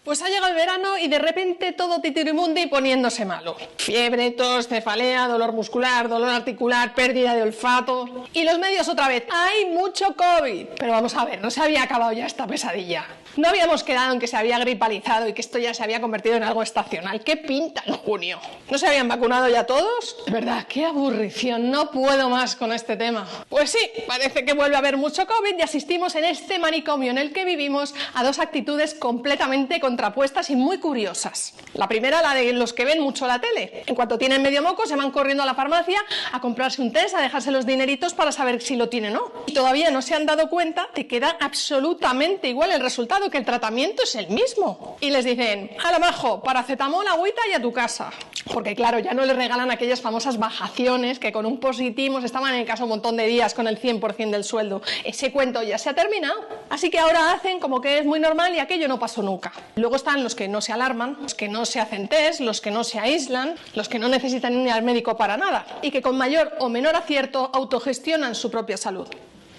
Pues ha llegado el verano y de repente todo titirimundi poniéndose malo. Fiebre, tos, cefalea, dolor muscular, dolor articular, pérdida de olfato. Y los medios otra vez, ¡hay mucho COVID! Pero vamos a ver, no se había acabado ya esta pesadilla. No habíamos quedado en que se había gripalizado y que esto ya se había convertido en algo estacional. ¿Qué pinta en junio? ¿No se habían vacunado ya todos? De verdad, qué aburrición, no puedo más con este tema. Pues sí, parece que vuelve a haber mucho COVID y asistimos en este manicomio en el que vivimos a dos actitudes completamente contrapuestas y muy curiosas. La primera, la de los que ven mucho la tele. En cuanto tienen medio moco, se van corriendo a la farmacia a comprarse un test, a dejarse los dineritos para saber si lo tienen o no. Y todavía no se han dado cuenta de que da absolutamente igual el resultado, que el tratamiento es el mismo. Y les dicen, hala majo, paracetamol, agüita y a tu casa. Porque claro, ya no les regalan aquellas famosas bajaciones que con un positivo estaban en casa un montón de días con el 100% del sueldo. Ese cuento ya se ha terminado. Así que ahora hacen como que es muy normal y aquello no pasó nunca. Luego están los que no se alarman, los que no se hacen test, los que no se aíslan, los que no necesitan ir al médico para nada y que con mayor o menor acierto autogestionan su propia salud.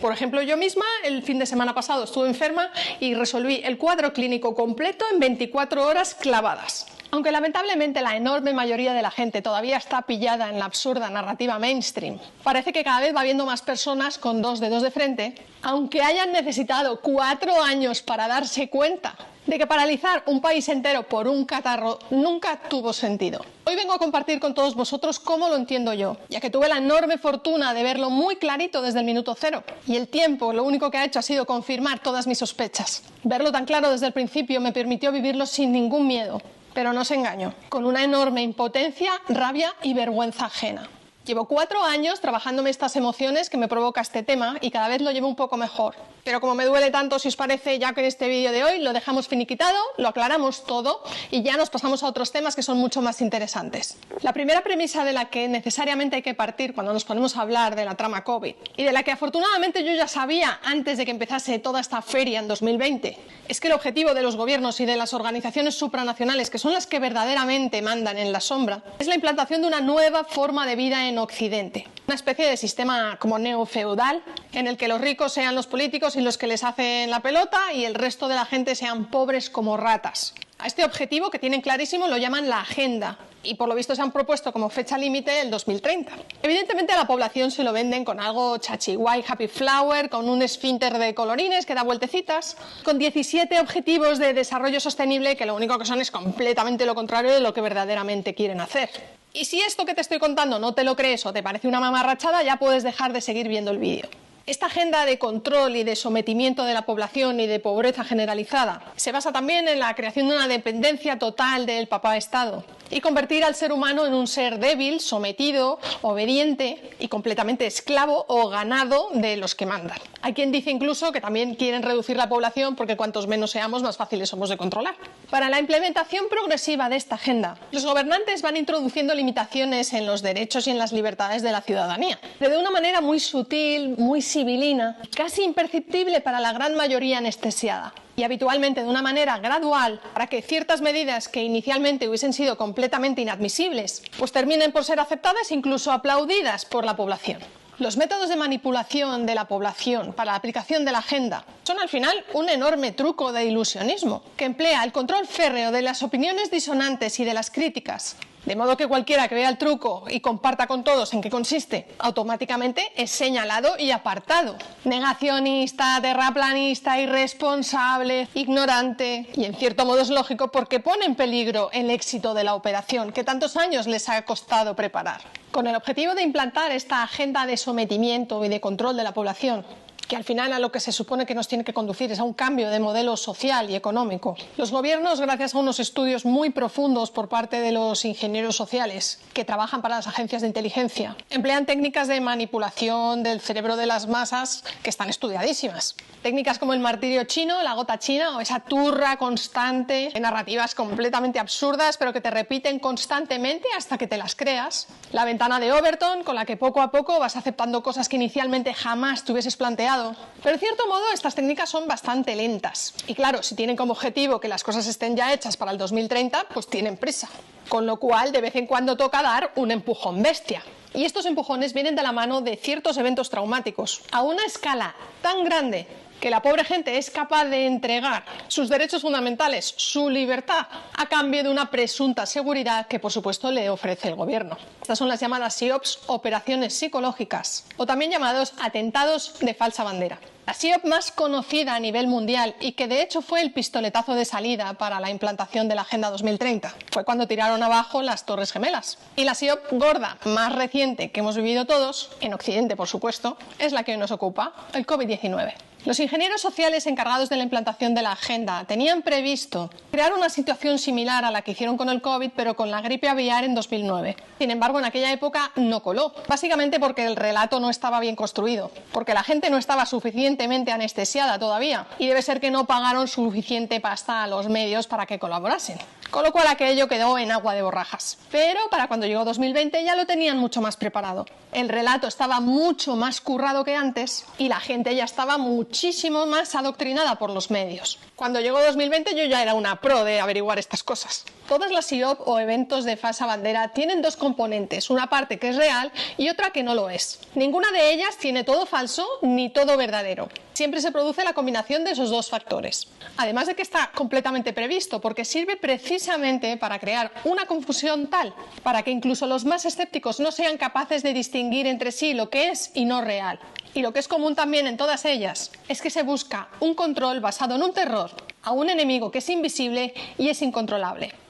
Por ejemplo, yo misma el fin de semana pasado estuve enferma y resolví el cuadro clínico completo en 24 horas clavadas. Aunque lamentablemente la enorme mayoría de la gente todavía está pillada en la absurda narrativa mainstream, parece que cada vez va habiendo más personas con dos dedos de frente, aunque hayan necesitado 4 años para darse cuenta de que paralizar un país entero por un catarro nunca tuvo sentido. Hoy vengo a compartir con todos vosotros cómo lo entiendo yo, ya que tuve la enorme fortuna de verlo muy clarito desde el minuto cero. Y el tiempo lo único que ha hecho ha sido confirmar todas mis sospechas. Verlo tan claro desde el principio me permitió vivirlo sin ningún miedo. Pero no os engaño, con una enorme impotencia, rabia y vergüenza ajena. Llevo 4 años trabajándome estas emociones que me provoca este tema y cada vez lo llevo un poco mejor. Pero como me duele tanto, si os parece, ya que en este vídeo de hoy lo dejamos finiquitado, lo aclaramos todo y ya nos pasamos a otros temas que son mucho más interesantes. La primera premisa de la que necesariamente hay que partir cuando nos ponemos a hablar de la trama COVID y de la que afortunadamente yo ya sabía antes de que empezase toda esta feria en 2020, es que el objetivo de los gobiernos y de las organizaciones supranacionales, que son las que verdaderamente mandan en la sombra, es la implantación de una nueva forma de vida en Occidente. Una especie de sistema como neofeudal, en el que los ricos sean los políticos y los que les hacen la pelota y el resto de la gente sean pobres como ratas. A este objetivo, que tienen clarísimo, lo llaman la agenda y por lo visto se han propuesto como fecha límite el 2030. Evidentemente a la población se lo venden con algo chachi guay, happy flower, con un esfínter de colorines que da vueltecitas, con 17 objetivos de desarrollo sostenible que lo único que son es completamente lo contrario de lo que verdaderamente quieren hacer. Y si esto que te estoy contando no te lo crees o te parece una mamarrachada, ya puedes dejar de seguir viendo el vídeo. Esta agenda de control y de sometimiento de la población y de pobreza generalizada se basa también en la creación de una dependencia total del papá-estado y convertir al ser humano en un ser débil, sometido, obediente y completamente esclavo o ganado de los que mandan. Hay quien dice incluso que también quieren reducir la población porque cuantos menos seamos, más fáciles somos de controlar. Para la implementación progresiva de esta agenda, los gobernantes van introduciendo limitaciones en los derechos y en las libertades de la ciudadanía, pero de una manera muy sutil, muy sibilina, casi imperceptible para la gran mayoría anestesiada. Y habitualmente de una manera gradual para que ciertas medidas que inicialmente hubiesen sido completamente inadmisibles, pues terminen por ser aceptadas e incluso aplaudidas por la población. Los métodos de manipulación de la población para la aplicación de la agenda son al final un enorme truco de ilusionismo que emplea el control férreo de las opiniones disonantes y de las críticas, de modo que cualquiera que vea el truco y comparta con todos en qué consiste, automáticamente es señalado y apartado. Negacionista, terraplanista, irresponsable, ignorante, y en cierto modo es lógico porque pone en peligro el éxito de la operación que tantos años les ha costado preparar. Con el objetivo de implantar esta agenda de sometimiento y de control de la población, que al final a lo que se supone que nos tiene que conducir es a un cambio de modelo social y económico. Los gobiernos, gracias a unos estudios muy profundos por parte de los ingenieros sociales que trabajan para las agencias de inteligencia, emplean técnicas de manipulación del cerebro de las masas que están estudiadísimas. Técnicas como el martirio chino, la gota china o esa turra constante de narrativas completamente absurdas pero que te repiten constantemente hasta que te las creas. La ventana de Overton, con la que poco a poco vas aceptando cosas que inicialmente jamás te hubieses planteado. Pero en cierto modo estas técnicas son bastante lentas. Y claro, si tienen como objetivo que las cosas estén ya hechas para el 2030, pues tienen prisa. Con lo cual de vez en cuando toca dar un empujón bestia. Y estos empujones vienen de la mano de ciertos eventos traumáticos, a una escala tan grande que la pobre gente es capaz de entregar sus derechos fundamentales, su libertad, a cambio de una presunta seguridad que por supuesto le ofrece el gobierno. Estas son las llamadas SIOPs, operaciones psicológicas, o también llamados atentados de falsa bandera. La SIOP más conocida a nivel mundial y que de hecho fue el pistoletazo de salida para la implantación de la Agenda 2030 fue cuando tiraron abajo las Torres Gemelas. Y la SIOP gorda más reciente que hemos vivido todos, en Occidente por supuesto, es la que hoy nos ocupa, el COVID-19. Los ingenieros sociales encargados de la implantación de la agenda tenían previsto crear una situación similar a la que hicieron con el COVID, pero con la gripe aviar en 2009. Sin embargo, en aquella época no coló, básicamente porque el relato no estaba bien construido, porque la gente no estaba suficientemente anestesiada todavía y debe ser que no pagaron suficiente pasta a los medios para que colaborasen. Con lo cual aquello quedó en agua de borrajas. Pero para cuando llegó 2020 ya lo tenían mucho más preparado. El relato estaba mucho más currado que antes y la gente ya estaba muchísimo más adoctrinada por los medios. Cuando llegó 2020 yo ya era una pro de averiguar estas cosas. Todas las SIOP o eventos de falsa bandera tienen dos componentes, una parte que es real y otra que no lo es. Ninguna de ellas tiene todo falso ni todo verdadero. Siempre se produce la combinación de esos dos factores. Además de que está completamente previsto, porque sirve precisamente para crear una confusión tal, para que incluso los más escépticos no sean capaces de distinguir entre sí lo que es y no real. Y lo que es común también en todas ellas es que se busca un control basado en un terror a un enemigo que es invisible y es incontrolable.